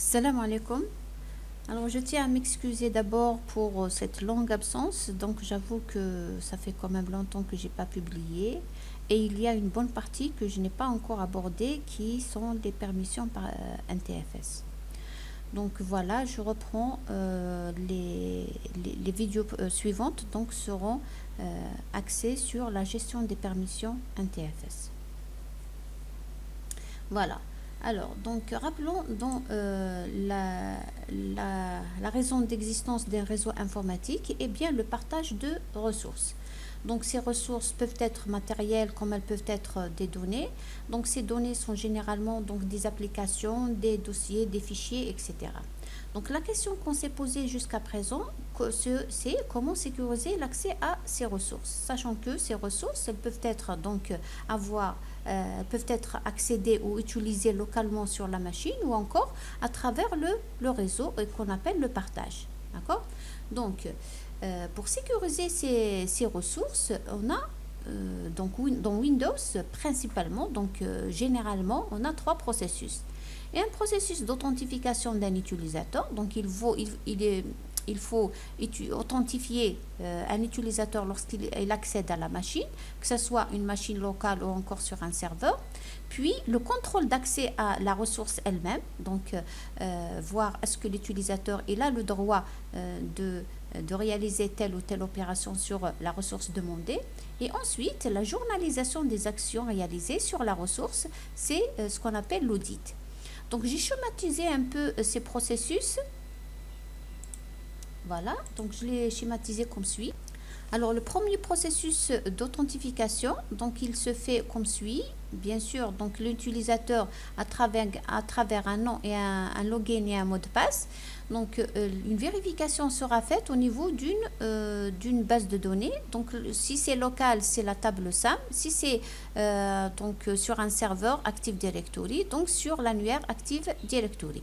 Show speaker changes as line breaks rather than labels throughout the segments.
Salam alaikum. Alors, je tiens à m'excuser d'abord pour cette longue absence. Donc, j'avoue que ça fait quand même longtemps que j'ai pas publié. Et il y a une bonne partie que je n'ai pas encore abordée qui sont les permissions par NTFS. Donc, voilà, je reprends les vidéos suivantes. Donc, seront axées sur la gestion des permissions NTFS. Voilà. Alors, donc, rappelons donc, la raison d'existence d'un réseau informatique est bien le partage de ressources. Donc, ces ressources peuvent être matérielles comme elles peuvent être des données. Donc, ces données sont généralement donc, des applications, des dossiers, des fichiers, etc. Donc, la question qu'on s'est posée jusqu'à présent, c'est comment sécuriser l'accès à ces ressources, sachant que ces ressources, elles peuvent être donc peuvent être accédées ou utilisées localement sur la machine ou encore à travers le réseau qu'on appelle le partage. D'accord? Donc, pour sécuriser ces ressources, on a donc dans Windows principalement, donc généralement, on a trois processus. Et un processus d'authentification d'un utilisateur, donc il faut authentifier un utilisateur lorsqu'il accède à la machine, que ce soit une machine locale ou encore sur un serveur. Puis le contrôle d'accès à la ressource elle-même, donc voir est-ce que l'utilisateur il a le droit de réaliser telle ou telle opération sur la ressource demandée. Et ensuite, la journalisation des actions réalisées sur la ressource, c'est ce qu'on appelle l'audit. Donc j'ai schématisé un peu ces processus. Voilà, donc je l'ai schématisé comme suit. Alors le premier processus d'authentification, donc il se fait comme suit. Bien sûr, donc l'utilisateur à travers un nom et un login et un mot de passe. Donc une vérification sera faite au niveau d'une base de données. Donc si c'est local, c'est la table SAM. Si c'est donc sur un serveur Active Directory, donc sur l'annuaire Active Directory.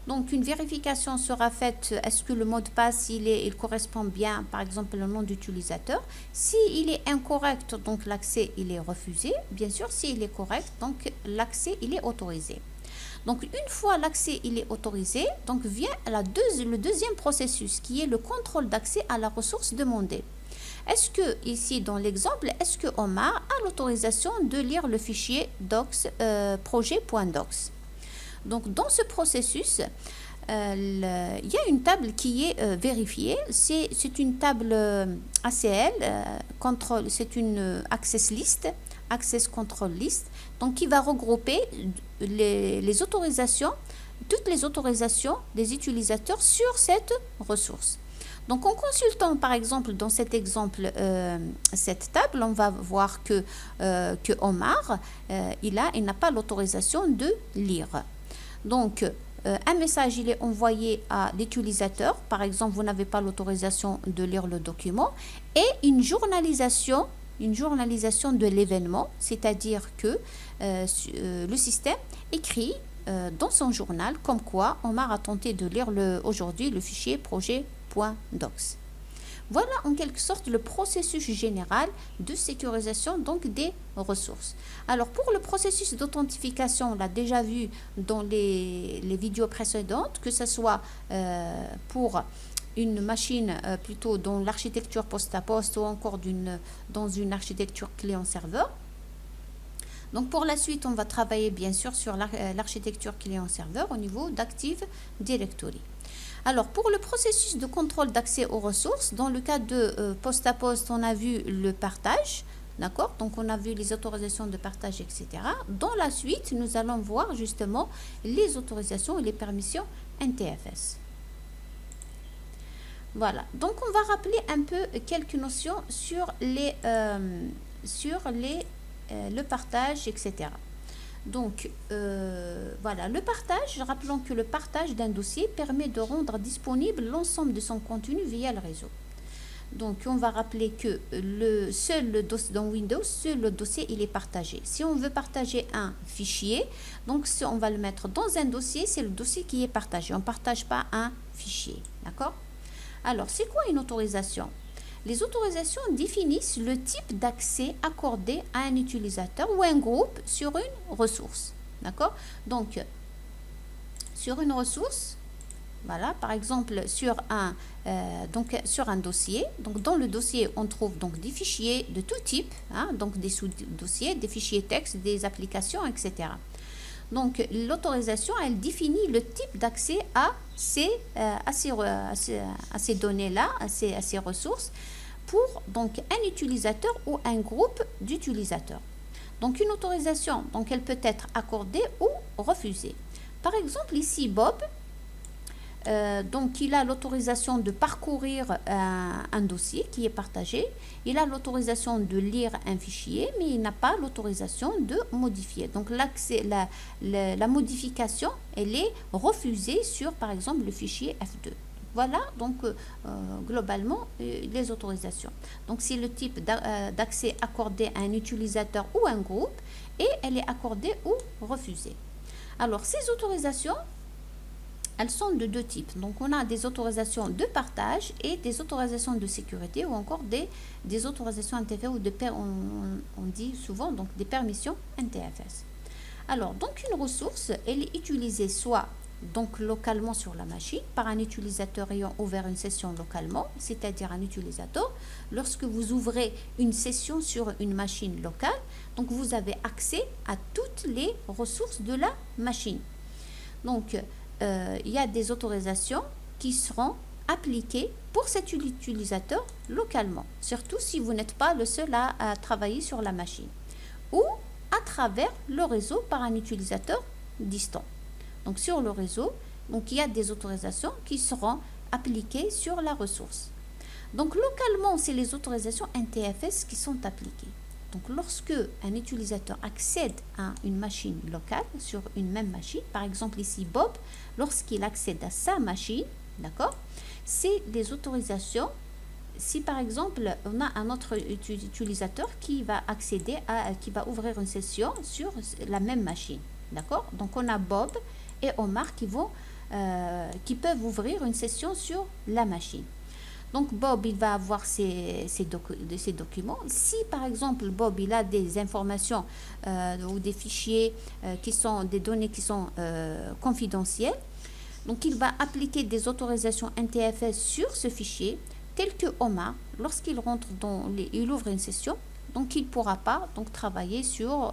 Donc une vérification sera faite, est-ce que le mot de passe il correspond bien, par exemple le nom d'utilisateur. S'il est incorrect, donc l'accès il est refusé. Bien sûr, s'il est correct, donc l'accès il est autorisé. Donc une fois l'accès il est autorisé, donc vient le deuxième processus qui est le contrôle d'accès à la ressource demandée. Est-ce que ici dans l'exemple, est-ce que Omar a l'autorisation de lire le fichier docs projet.docs? Donc, dans ce processus, il y a une table qui est vérifiée. C'est une table ACL, c'est une access list, access control list, donc qui va regrouper les autorisations, toutes les autorisations des utilisateurs sur cette ressource. Donc, en consultant, par exemple, dans cet exemple, cette table, on va voir que Omar, il n'a pas l'autorisation de lire. Donc, un message il est envoyé à l'utilisateur. Par exemple, vous n'avez pas l'autorisation de lire le document. Et une journalisation de l'événement, c'est-à-dire que le système écrit dans son journal comme quoi Omar a tenté de lire aujourd'hui le fichier projet.docs. Voilà en quelque sorte le processus général de sécurisation donc des ressources. Alors pour le processus d'authentification, on l'a déjà vu dans les vidéos précédentes, que ce soit pour une machine plutôt dans l'architecture poste à poste ou encore dans une architecture client-serveur. Donc pour la suite, on va travailler bien sûr sur l'architecture client-serveur au niveau d'Active Directory. Alors, pour le processus de contrôle d'accès aux ressources, dans le cas de poste à poste, on a vu le partage, d'accord? Donc, on a vu les autorisations de partage, etc. Dans la suite, nous allons voir justement les autorisations et les permissions NTFS. Voilà. Donc, on va rappeler un peu quelques notions sur le partage, etc. Donc, voilà, le partage, rappelons que le partage d'un dossier permet de rendre disponible l'ensemble de son contenu via le réseau. Donc, on va rappeler que dans Windows, seul le dossier, il est partagé. Si on veut partager un fichier, donc si on va le mettre dans un dossier, c'est le dossier qui est partagé. On ne partage pas un fichier, d'accord? Alors, c'est quoi une autorisation? Les autorisations définissent le type d'accès accordé à un utilisateur ou un groupe sur une ressource. D'accord? Donc, sur une ressource. Voilà, par exemple sur sur un dossier. Donc dans le dossier, on trouve donc des fichiers de tout type, hein, donc des sous-dossiers, des fichiers texte, des applications, etc. Donc l'autorisation, elle définit le type d'accès à ces données-là, à ces ressources, pour donc un utilisateur ou un groupe d'utilisateurs. Donc une autorisation, donc elle peut être accordée ou refusée. Par exemple ici Bob, donc il a l'autorisation de parcourir un dossier qui est partagé, il a l'autorisation de lire un fichier, mais il n'a pas l'autorisation de modifier. Donc l'accès, la modification, elle est refusée sur par exemple le fichier F2. Voilà donc globalement les autorisations. Donc c'est le type d'accès accordé à un utilisateur ou un groupe, et elle est accordée ou refusée. Alors ces autorisations, elles sont de deux types. Donc on a des autorisations de partage et des autorisations de sécurité, ou encore des autorisations NTFS, ou on dit souvent donc des permissions NTFS. Alors donc une ressource, elle est utilisée soit donc localement sur la machine par un utilisateur ayant ouvert une session localement, c'est-à-dire un utilisateur. Lorsque vous ouvrez une session sur une machine locale, donc vous avez accès à toutes les ressources de la machine. Donc il y a des autorisations qui seront appliquées pour cet utilisateur localement, surtout si vous n'êtes pas le seul à travailler sur la machine, ou à travers le réseau par un utilisateur distant. Donc sur le réseau, donc il y a des autorisations qui seront appliquées sur la ressource. Donc localement, c'est les autorisations NTFS qui sont appliquées. Donc lorsque un utilisateur accède à une machine locale sur une même machine, par exemple ici Bob, lorsqu'il accède à sa machine, d'accord, c'est les autorisations. Si par exemple on a un autre utilisateur qui va accéder qui va ouvrir une session sur la même machine, d'accord, donc on a Bob et Omar qui peuvent ouvrir une session sur la machine. Donc Bob, il va avoir ces documents. Si par exemple Bob, il a des informations ou des fichiers qui sont des données qui sont confidentielles, donc il va appliquer des autorisations NTFS sur ce fichier, tel que Omar, lorsqu'il rentre il ouvre une session, donc il ne pourra pas donc travailler sur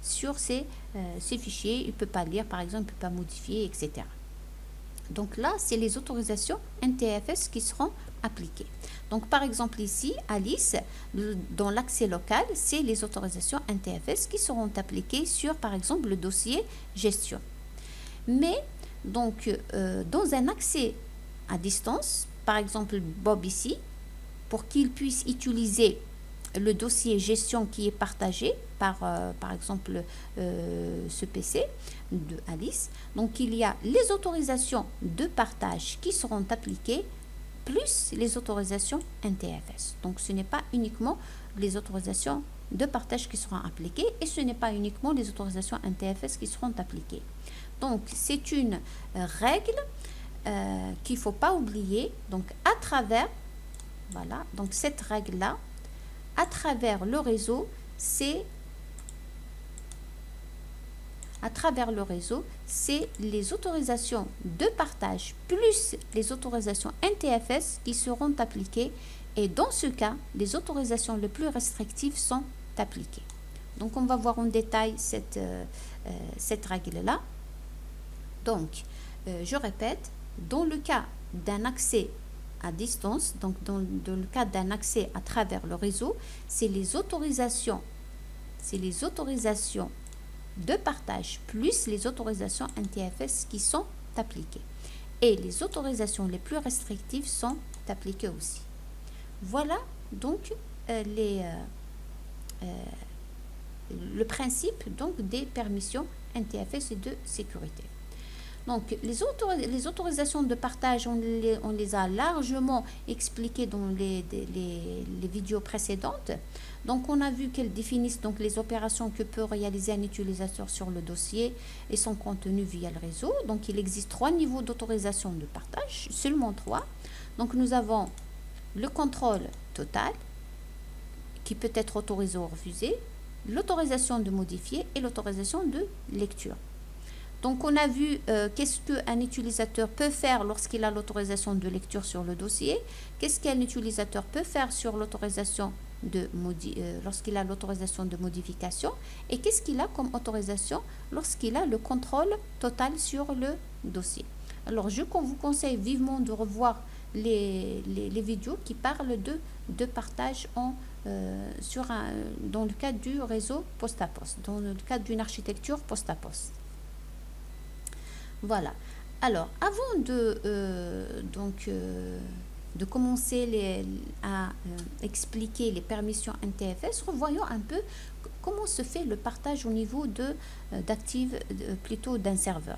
ces fichiers. Il ne peut pas lire, par exemple, il ne peut pas modifier, etc. Donc là, c'est les autorisations NTFS qui seront appliquées. Donc par exemple ici, Alice, dans l'accès local, c'est les autorisations NTFS qui seront appliquées sur par exemple le dossier gestion. Mais donc dans un accès à distance, par exemple Bob ici, pour qu'il puisse utiliser le dossier gestion qui est partagé par exemple ce PC de Alice, donc il y a les autorisations de partage qui seront appliquées plus les autorisations NTFS. Donc ce n'est pas uniquement les autorisations de partage qui seront appliquées, et ce n'est pas uniquement les autorisations NTFS qui seront appliquées. Donc c'est une règle qu'il ne faut pas oublier. Donc à travers, voilà, donc cette règle-là, à travers le réseau, c'est les autorisations de partage plus les autorisations NTFS qui seront appliquées, et dans ce cas, les autorisations les plus restrictives sont appliquées. Donc on va voir en détail cette règle-là. Donc, je répète, dans le cas d'un accès à distance, donc dans le cas d'un accès à travers le réseau, c'est les autorisations de partage plus les autorisations NTFS qui sont appliquées. Et les autorisations les plus restrictives sont appliquées aussi. Voilà donc le principe donc des permissions NTFS et de sécurité. Donc les autorisations de partage, on les a largement expliquées dans les vidéos précédentes. Donc on a vu qu'elles définissent donc les opérations que peut réaliser un utilisateur sur le dossier et son contenu via le réseau. Donc il existe 3 niveaux d'autorisation de partage, seulement 3. Donc nous avons le contrôle total qui peut être autorisé ou refusé, l'autorisation de modifier et l'autorisation de lecture. Donc, on a vu qu'est-ce qu'un utilisateur peut faire lorsqu'il a l'autorisation de lecture sur le dossier, qu'est-ce qu'un utilisateur peut faire sur l'autorisation lorsqu'il a l'autorisation de modification et qu'est-ce qu'il a comme autorisation lorsqu'il a le contrôle total sur le dossier. Alors, je vous conseille vivement de revoir les vidéos qui parlent de partage dans le cadre du réseau poste à poste, dans le cadre d'une architecture poste à poste. Voilà. Alors, avant de commencer à expliquer les permissions NTFS, revoyons un peu comment se fait le partage au niveau plutôt d'un serveur.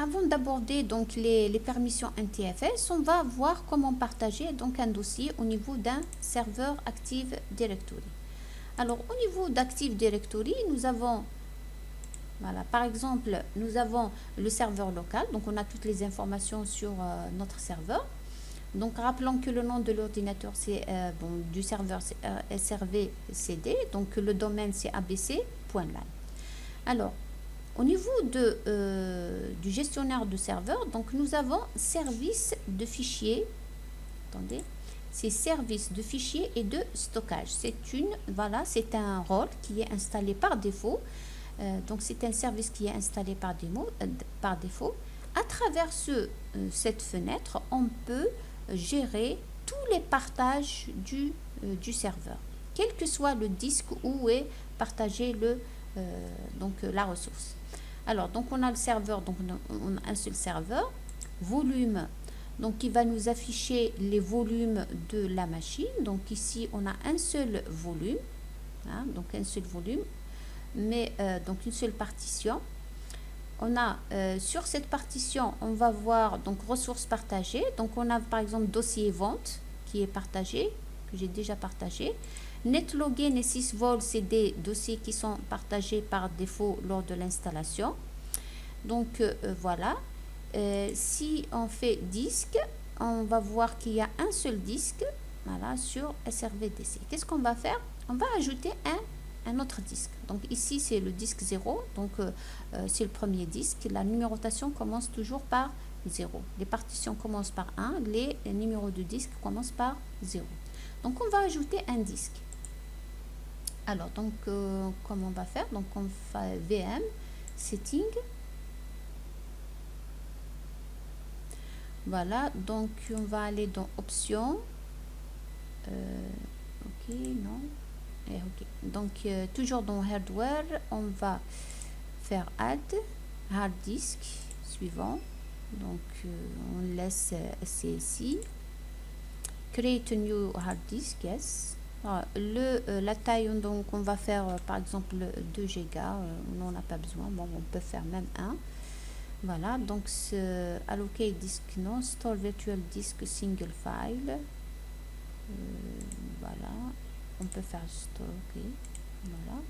Avant d'aborder donc les permissions NTFS, on va voir comment partager donc un dossier au niveau d'un serveur Active Directory. Alors, au niveau d'Active Directory, nous avons voilà, par exemple, nous avons le serveur local, donc on a toutes les informations sur notre serveur. Donc, rappelons que le nom de l'ordinateur, c'est du serveur SRV-CD, donc le domaine, c'est abc.lan. Alors, au niveau du gestionnaire de serveur, donc nous avons service de fichiers. Attendez, c'est service de fichiers et de stockage. C'est un rôle qui est installé par défaut. Donc, c'est un service qui est installé par défaut. À travers cette fenêtre, on peut gérer tous les partages du serveur, quel que soit le disque où est partagé la ressource. Alors, donc on a le serveur, donc on a un seul serveur, volume, donc qui va nous afficher les volumes de la machine. Donc ici, on a un seul volume, donc un seul volume, mais donc une seule partition. On a sur cette partition, on va voir donc ressources partagées. Donc on a par exemple dossier vente qui est partagé, que j'ai déjà partagé. Netlogin et sysvol, c'est des dossiers qui sont partagés par défaut lors de l'installation. Donc voilà. Si on fait disque, on va voir qu'il y a un seul disque, voilà, sur SRVDC. Qu'est-ce qu'on va faire? On va ajouter un autre disque. Donc ici c'est le disque 0, donc c'est le premier disque. La numérotation commence toujours par 0. Les partitions commencent par 1, les numéros de disque commencent par 0. Donc on va ajouter un disque. Alors donc comment on va faire? Donc on fait VM, setting. Voilà, donc on va aller dans options. Ok, non. Okay. Donc toujours dans hardware, on va faire add hard disk suivant. Donc on laisse CSI, create a new hard disk, yes. Alors, la taille, donc on va faire par exemple 2 Go, on n'en a pas besoin, bon, on peut faire même 1. Voilà, donc allocate disk non, store virtual disk single file. Voilà. On peut faire stock, ok, voilà,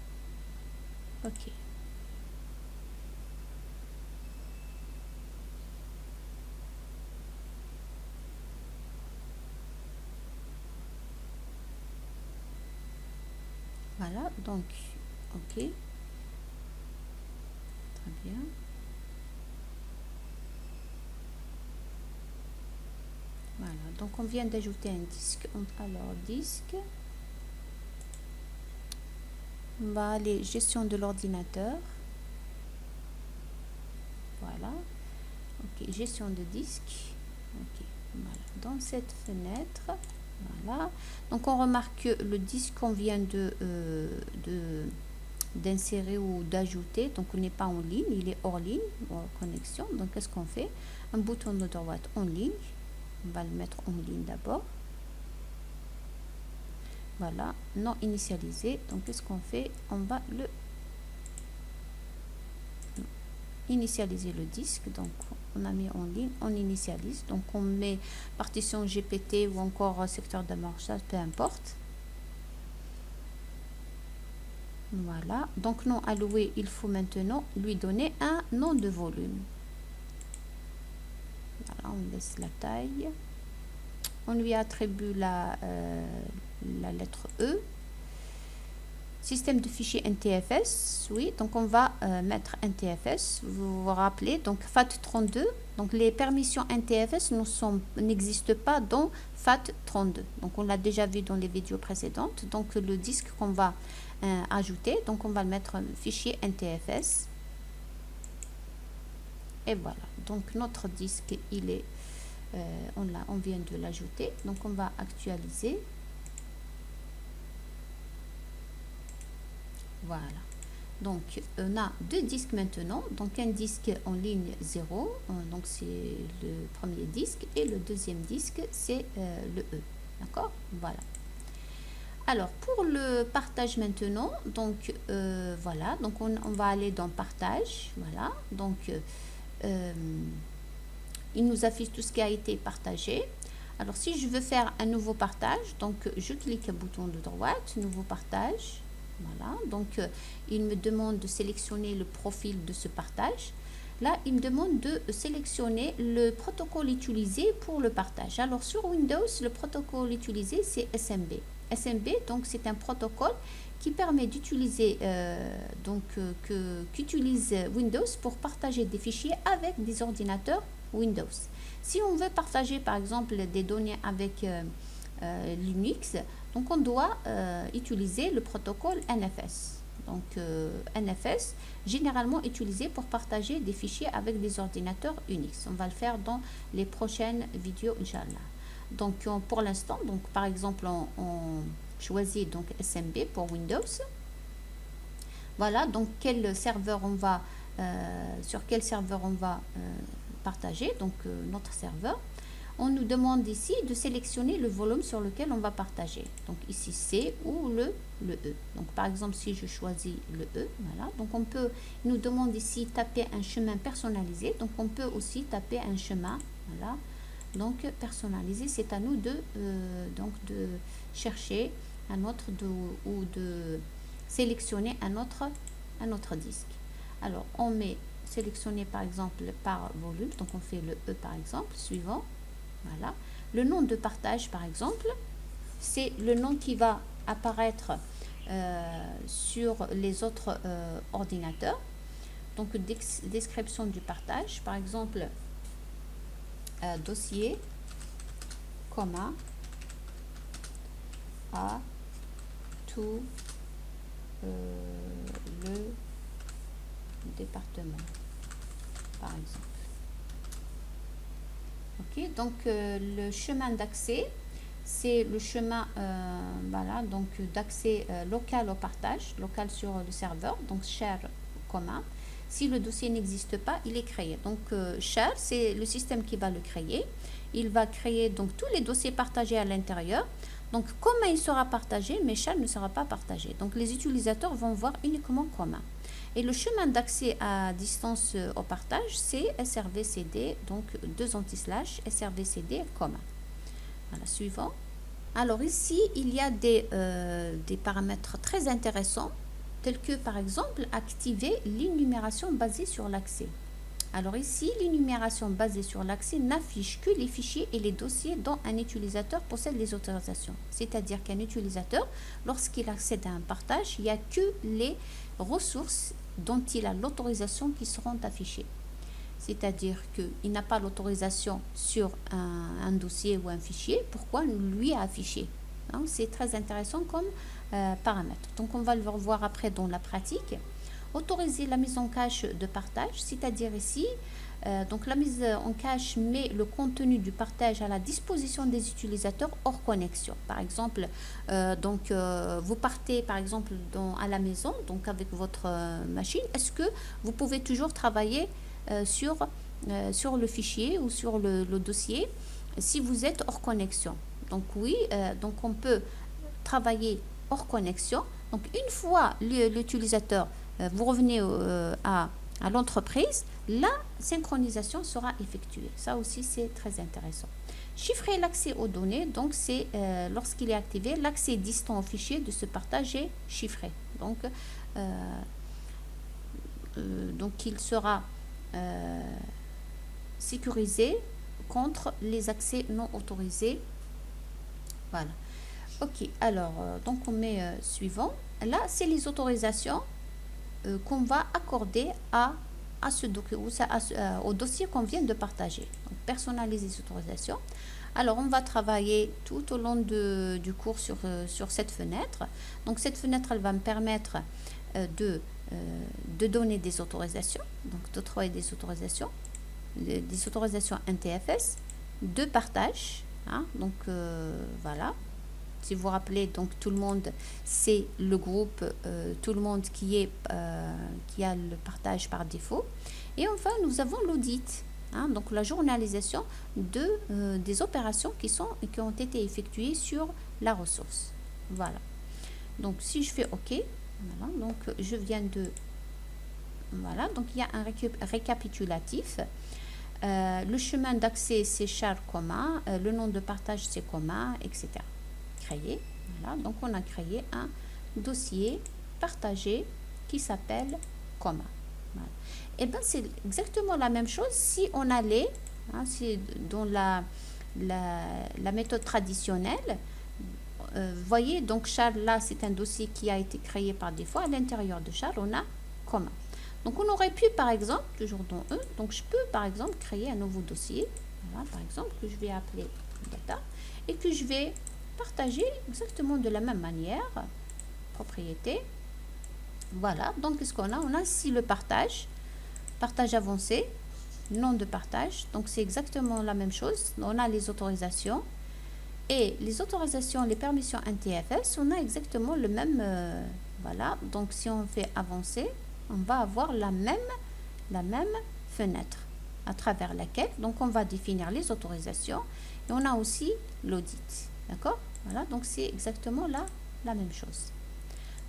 ok. Voilà, donc, ok, très bien. Voilà, donc on vient d'ajouter un disque. Alors, disque. On va aller gestion de l'ordinateur. Voilà. Ok, gestion de disque. Ok, voilà. Dans cette fenêtre, voilà. Donc on remarque que le disque qu'on vient d'insérer ou d'ajouter, donc on n'est pas en ligne, il est hors ligne, hors connexion. Donc qu'est-ce qu'on fait? Un bouton de droite en ligne. On va le mettre en ligne d'abord. Voilà, non initialisé. Donc, qu'est-ce qu'on fait? On va initialiser le disque. Donc, on a mis en ligne, on initialise. Donc, on met partition GPT ou encore secteur d'amorçage, peu importe. Voilà. Donc, nom alloué, il faut maintenant lui donner un nom de volume. Voilà, on laisse la taille. On lui attribue la lettre E. Système de fichiers NTFS, oui, donc on va mettre NTFS, vous vous rappelez, donc FAT32, donc les permissions NTFS n'existent pas dans FAT32, donc on l'a déjà vu dans les vidéos précédentes, donc le disque qu'on va ajouter, donc on va le mettre fichier NTFS, et voilà, donc notre disque, il est, on vient de l'ajouter, donc on va actualiser. Voilà, donc on a deux disques maintenant, donc un disque en ligne 0, donc c'est le premier disque, et le deuxième disque c'est le E, d'accord, voilà. Alors pour le partage maintenant, donc voilà, donc on va aller dans partage, voilà, donc il nous affiche tout ce qui a été partagé. Alors si je veux faire un nouveau partage, donc je clique au bouton de droite, nouveau partage. Voilà, donc il me demande de sélectionner le profil de ce partage. Là, il me demande de sélectionner le protocole utilisé pour le partage. Alors sur Windows, le protocole utilisé c'est SMB. SMB, donc c'est un protocole qui permet d'utiliser qu'utilise Windows pour partager des fichiers avec des ordinateurs Windows. Si on veut partager par exemple des données avec Linux, donc on doit utiliser le protocole NFS. Donc NFS, généralement utilisé pour partager des fichiers avec des ordinateurs Unix. On va le faire dans les prochaines vidéos, Inch'Allah. Donc pour l'instant, donc par exemple on choisit donc SMB pour Windows. Voilà, donc quel serveur on va sur quel serveur on va partager, donc notre serveur. On nous demande ici de sélectionner le volume sur lequel on va partager. Donc ici C ou le E. Donc par exemple si je choisis le E, voilà. Donc on peut, il nous demande ici taper un chemin personnalisé. Donc on peut aussi taper un chemin, voilà. Donc personnalisé, c'est à nous de chercher un autre ou de sélectionner un autre disque. Alors on met sélectionner par exemple par volume. Donc on fait le E par exemple, suivant. Voilà. Le nom de partage, par exemple, c'est le nom qui va apparaître sur les autres ordinateurs. Donc, description du partage, par exemple, dossier, commun, à tout le département, par exemple. Ok, donc le chemin d'accès, c'est le chemin voilà, donc d'accès local au partage, local sur le serveur, donc share commun. Si le dossier n'existe pas, il est créé. Donc share, c'est le système qui va le créer. Il va créer donc tous les dossiers partagés à l'intérieur. Donc commun il sera partagé, mais share ne sera pas partagé. Donc les utilisateurs vont voir uniquement commun. Et le chemin d'accès à distance au partage, c'est SRVCD, donc deux anti-slash, SRVCD commun. Voilà, suivant. Alors ici, il y a des paramètres très intéressants, tels que par exemple, activer l'énumération basée sur l'accès. Alors ici, l'énumération basée sur l'accès n'affiche que les fichiers et les dossiers dont un utilisateur possède les autorisations. C'est-à-dire qu'un utilisateur, lorsqu'il accède à un partage, il n'y a que les ressources dont il a l'autorisation qui seront affichées. C'est-à-dire qu'il n'a pas l'autorisation sur un dossier ou un fichier, pourquoi lui a affiché. C'est très intéressant comme paramètre. Donc on va le revoir après dans la pratique. Autoriser la mise en cache de partage, c'est-à-dire ici, donc la mise en cache met le contenu du partage à la disposition des utilisateurs hors connexion. Par exemple, vous partez par exemple à la maison, donc avec votre machine, est-ce que vous pouvez toujours travailler sur le fichier ou sur le dossier si vous êtes hors connexion? Donc oui, donc on peut travailler hors connexion. Donc une fois l'utilisateur, vous revenez à l'entreprise, la synchronisation sera effectuée. Ça aussi, c'est très intéressant. Chiffrer l'accès aux données, donc c'est lorsqu'il est activé, l'accès distant au fichier de ce partage est chiffré. Donc il sera sécurisé contre les accès non autorisés. Voilà. Ok, alors, donc on met suivant. là, c'est les autorisations qu'on va accorder ce au dossier qu'on vient de partager. Donc, personnaliser les autorisations. Alors, on va travailler tout au long du cours sur cette fenêtre. Donc, cette fenêtre, elle va me permettre de donner des autorisations, donc d'octroyer des autorisations NTFS, de partage. Hein, donc, voilà. Si vous vous rappelez, donc tout le monde, c'est le groupe, tout le monde qui a le partage par défaut. Et enfin, nous avons l'audit, hein, donc la journalisation des opérations qui ont été effectuées sur la ressource. Voilà. Donc, si je fais OK, voilà, donc je viens de... Voilà, donc il y a un récapitulatif. Le chemin d'accès, c'est char commun, le nom de partage, c'est commun, etc. Créer. Voilà, donc on a créé un dossier partagé qui s'appelle commun. Voilà. Et bien c'est exactement la même chose si on allait, hein, si dans la méthode traditionnelle, voyez, donc char là c'est un dossier qui a été créé par défaut. À l'intérieur de char on a commun. Donc on aurait pu par exemple, toujours dans E, donc je peux par exemple créer un nouveau dossier, voilà, par exemple que je vais appeler data et que je vais partager exactement de la même manière, propriété. Voilà, donc qu'est-ce qu'on a? On a ici le partage avancé, nom de partage, donc c'est exactement la même chose. On a les autorisations et les autorisations, les permissions NTFS, on a exactement le même, voilà, donc si on fait avancer, on va avoir la même fenêtre à travers laquelle, donc on va définir les autorisations et on a aussi l'audit, d'accord? Voilà, donc c'est exactement la même chose.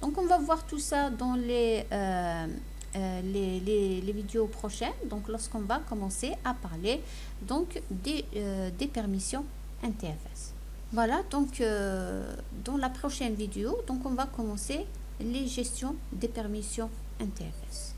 Donc on va voir tout ça dans les vidéos prochaines, donc lorsqu'on va commencer à parler donc des permissions NTFS. Voilà, donc dans la prochaine vidéo, donc on va commencer les gestions des permissions NTFS.